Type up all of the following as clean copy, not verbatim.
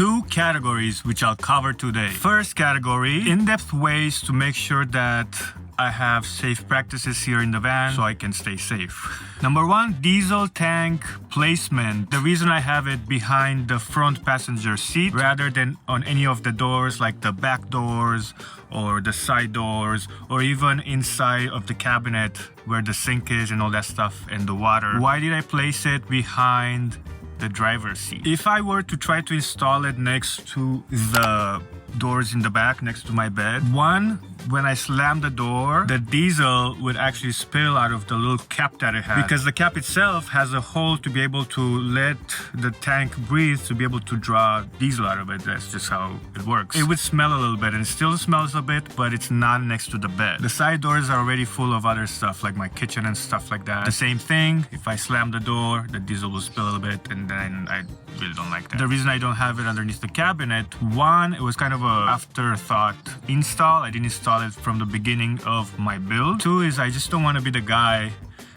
two categories which I'll cover today. First category, in-depth ways to make sure that I have safe practices here in the van so I can stay safe. Number one, diesel tank placement. The reason I have it behind the front passenger seat rather than on any of the doors like the back doors or the side doors or even inside of the cabinet where the sink is and all that stuff and the water. Why did I place it behind the driver's seat? If I were to try to install it next to the doors in the back next to my bed, one, when I slam the door, the diesel would actually spill out of the little cap that it has because the cap itself has a hole to be able to let the tank breathe, to be able to draw diesel out of it. That's just how it works. It would smell a little bit, and it still smells a bit, but it's not next to the bed. The side doors are already full of other stuff like my kitchen and stuff like that. The same thing, if I slam the door, the diesel will spill a little bit, and then I really don't like that. The reason I don't have it underneath the cabinet, one, it was kind of a afterthought install. I didn't install it from the beginning of my build. Two is I just don't want to be the guy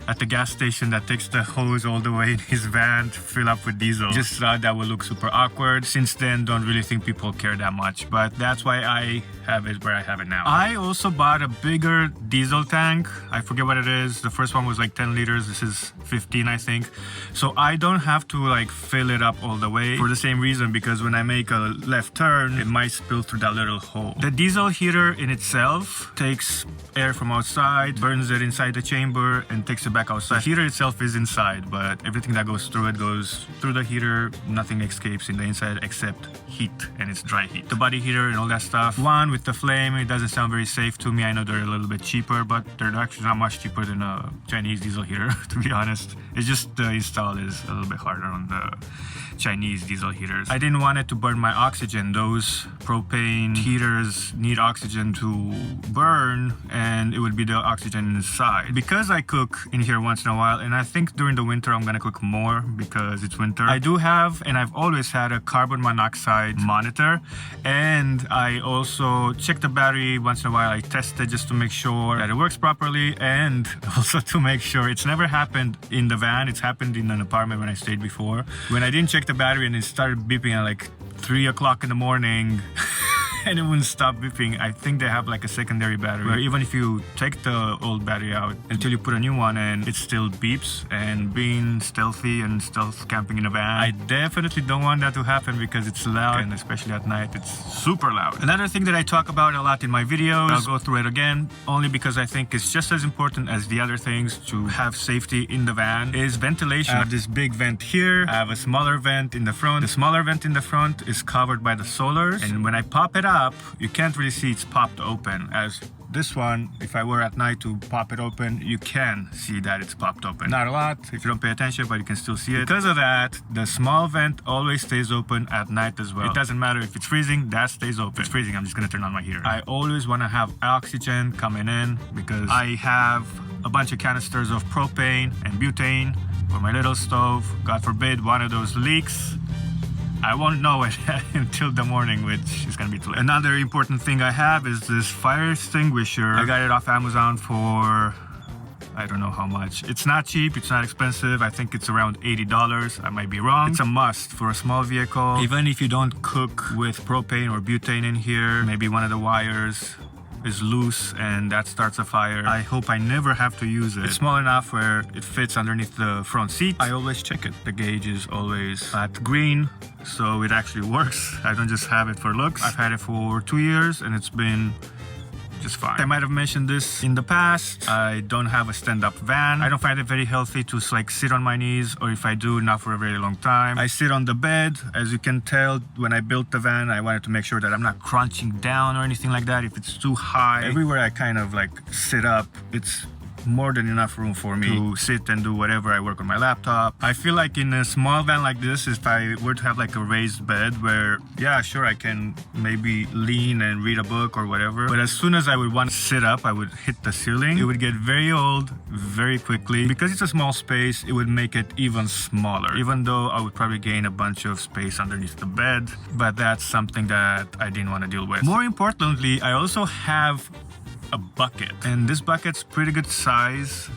at the gas station that takes the hose all the way in his van to fill up with diesel. Just thought that would look super awkward. Since then, don't really think people care that much, but that's why I have it where I have it now. I also bought a bigger diesel tank. I forget what it is. The first one was like 10 liters. This is 15, I think. So I don't have to like fill it up all the way for the same reason, because when I make a left turn, it might spill through that little hole. The diesel heater in itself takes air from outside, burns it inside the chamber, and takes it back outside. The heater itself is inside, but everything that goes through it goes through the heater. Nothing escapes in the inside except heat, and it's dry heat. The body heater and all that stuff. One, with the flame, it doesn't sound very safe to me. I know they're a little bit cheaper, but they're actually not much cheaper than a Chinese diesel heater, to be honest. It's just the install is a little bit harder on the Chinese diesel heaters. I didn't want it to burn my oxygen. Those propane heaters need oxygen to burn, and it would be the oxygen inside. Because I cook in here once in a while, and I think during the winter I'm gonna cook more because it's winter, I do have, and I've always had, a carbon monoxide monitor, and I also check the battery once in a while. I test it just to make sure that it works properly, and also to make sure it's never happened in the van. It's happened in an apartment when I stayed before, when I didn't check the battery and it started beeping at like 3 o'clock in the morning. And it wouldn't stop beeping. I think they have like a secondary battery where even if you take the old battery out until you put a new one in, it still beeps. And being stealthy and stealth camping in a van, I definitely don't want that to happen because it's loud, and especially at night, it's super loud. Another thing that I talk about a lot in my videos, I'll go through it again, only because I think it's just as important as the other things to have safety in the van, is ventilation. I have this big vent here. I have a smaller vent in the front. The smaller vent in the front is covered by the solars, and when I pop it up, you can't really see it's popped open. As this one, if I were at night to pop it open, you can see that it's popped open. Not a lot if you don't pay attention, but you can still see it. Because of that, the small vent always stays open at night as well. It doesn't matter if it's freezing, that stays open. If it's freezing, I'm just gonna turn on my heater. I always wanna have oxygen coming in because I have a bunch of canisters of propane and butane for my little stove. God forbid one of those leaks, I won't know it until the morning, which is gonna be too late. Another important thing I have is this fire extinguisher. I got it off Amazon for, I don't know how much. It's not cheap, it's not expensive. I think it's around $80. I might be wrong. It's a must for a small vehicle. Even if you don't cook with propane or butane in here, maybe one of the wires is loose and that starts a fire, I hope I never have to use it. It's small enough where it fits underneath the front seat. I always check it. The gauge is always at green, so it actually works. I don't just have it for looks. I've had it for 2 years and it's been just fine. I might have mentioned this in the past. I don't have a stand-up van. I don't find it very healthy to like sit on my knees, or if I do, not for a very long time. I sit on the bed. As you can tell, when I built the van, I wanted to make sure that I'm not crunching down or anything like that. If it's too high, everywhere I kind of like sit up, it's more than enough room for me to sit and do whatever. I work on my laptop. I feel like in a small van like this, if I were to have like a raised bed where, yeah, sure, I can maybe lean and read a book or whatever, but as soon as I would want to sit up, I would hit the ceiling. It would get very old very quickly. Because it's a small space, it would make it even smaller, even though I would probably gain a bunch of space underneath the bed, but that's something that I didn't want to deal with. More importantly, I also have a bucket, and this bucket's pretty good size.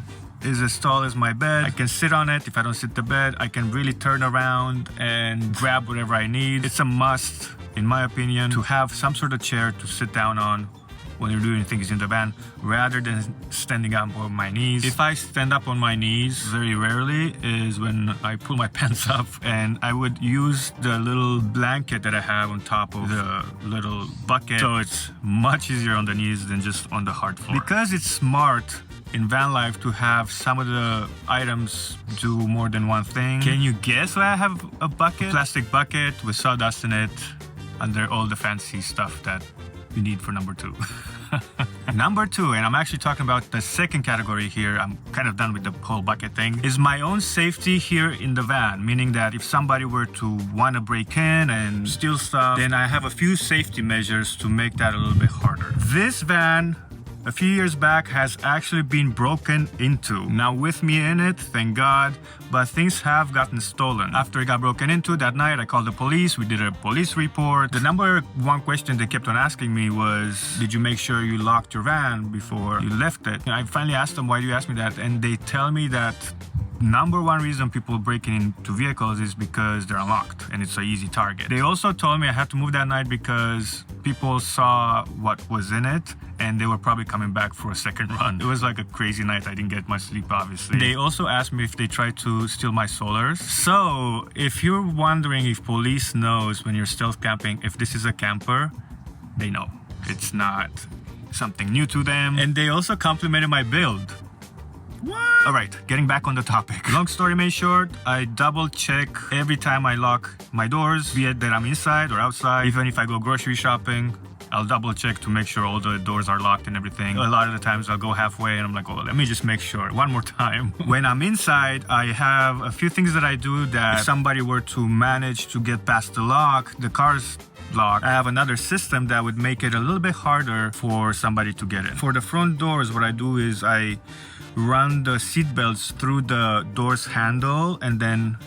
is as tall as my bed. I can sit on it. If I don't sit the bed, I can really turn around and grab whatever I need. It's a must, in my opinion, to have some sort of chair to sit down on when you're doing things in the van, rather than standing up on my knees. If I stand up on my knees, very rarely, is when I pull my pants up, and I would use the little blanket that I have on top of the little bucket, so it's much easier on the knees than just on the hard floor. Because it's smart in van life to have some of the items do more than one thing. Can you guess why I have a bucket? Plastic bucket with sawdust in it, under all the fancy stuff that you need for number 2. Number 2, and I'm actually talking about the second category here, I'm kind of done with the whole bucket thing, is my own safety here in the van. Meaning that if somebody were to want to break in and steal stuff, then I have a few safety measures to make that a little bit harder. This van, a few years back, has actually been broken into. Now with me in it, thank God, but things have gotten stolen. After it got broken into that night, I called the police. We did a police report. The number one question they kept on asking me was, did you make sure you locked your van before you left it? And I finally asked them, why do you ask me that? And they tell me that number one reason people breaking into vehicles is because they're unlocked and it's an easy target. They also told me I had to move that night because people saw what was in it and they were probably coming back for a second run. It was like a crazy night. I didn't get much sleep, obviously. They also asked me if they tried to steal my solars. So if you're wondering if police knows when you're stealth camping, if this is a camper, they know. It's not something new to them. And they also complimented my build. What? Alright, getting back on the topic. Long story made short, I double check every time I lock my doors, be it that I'm inside or outside. Even if I go grocery shopping, I'll double check to make sure all the doors are locked and everything. A lot of the times I'll go halfway and I'm like, oh, let me just make sure one more time. When I'm inside, I have a few things that I do that if somebody were to manage to get past the lock, the car's lock, I have another system that would make it a little bit harder for somebody to get in. For the front doors, what I do is I run the seat belts through the door's handle and then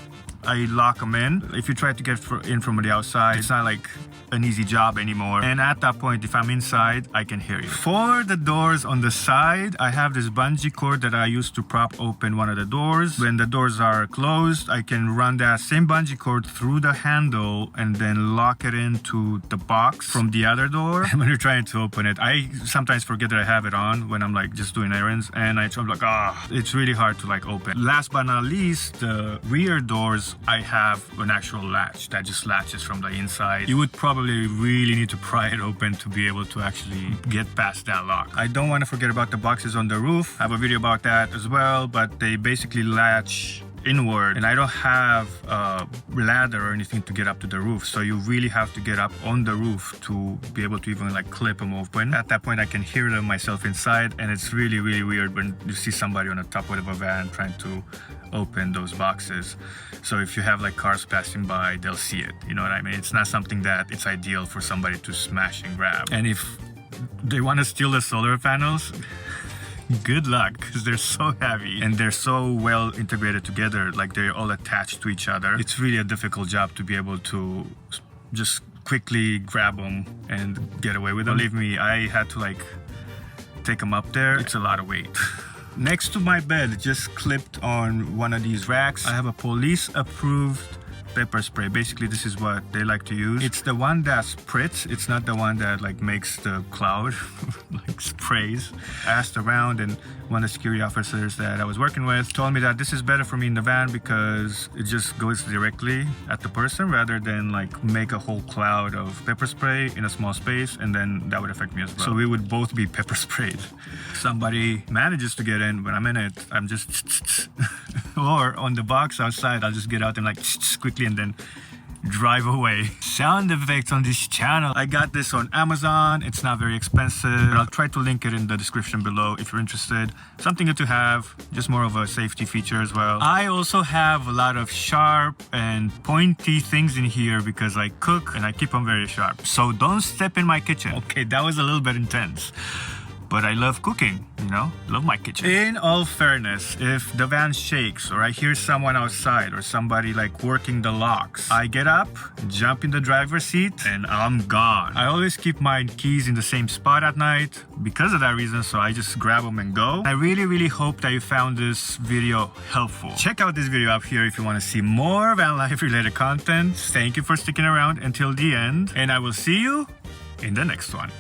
I lock them in. If you try to get in from the outside, it's not like an easy job anymore. And at that point, if I'm inside, I can hear you. For the doors on the side, I have this bungee cord that I use to prop open one of the doors. When the doors are closed, I can run that same bungee cord through the handle and then lock it into the box from the other door. And when you're trying to open it, I sometimes forget that I have it on when I'm like just doing errands, and I'm like, it's really hard to like open. Last but not least, the rear doors, I have an actual latch that just latches from the inside. You would probably really need to pry it open to be able to actually get past that lock. I don't want to forget about the boxes on the roof. I have a video about that as well, but they basically latch inward and I don't have a ladder or anything to get up to the roof, so you really have to get up on the roof to be able to even like clip them open. At that point I can hear them myself inside, and it's really weird when you see somebody on the top of a van trying to open those boxes. So if you have like cars passing by, they'll see it, you know what I mean? It's not something that it's ideal for somebody to smash and grab. And if they want to steal the solar panels, good luck, because they're so heavy and they're so well integrated together, like they're all attached to each other. It's really a difficult job to be able to just quickly grab them and get away with them. Believe me, I had to like take them up there. It's a lot of weight. Next to my bed, just clipped on one of these racks, I have a police approved pepper spray. Basically, this is what they like to use. It's the one that spritz. It's not the one that like makes the cloud, like sprays. I asked around, and one of the security officers that I was working with told me that this is better for me in the van because it just goes directly at the person rather than like make a whole cloud of pepper spray in a small space, and then that would affect me as well. So we would both be pepper sprayed. Somebody manages to get in, when I'm in it, I'm just or on the box outside, I'll just get out and like quickly and then drive away. Sound effects on this channel, I got this on Amazon. It's not very expensive. I'll try to link it in the description below if you're interested. Something good to have, just more of a safety feature as well. I also have a lot of sharp and pointy things in here because I cook and I keep them very sharp. So don't step in my kitchen. Okay, that was a little bit intense. but I love cooking, you know, love my kitchen. In all fairness, if the van shakes or I hear someone outside or somebody like working the locks, I get up, jump in the driver's seat, and I'm gone. I always keep my keys in the same spot at night because of that reason, so I just grab them and go. I really hope that you found this video helpful. Check out this video up here if you want to see more van life related content. Thank you for sticking around until the end, and I will see you in the next one.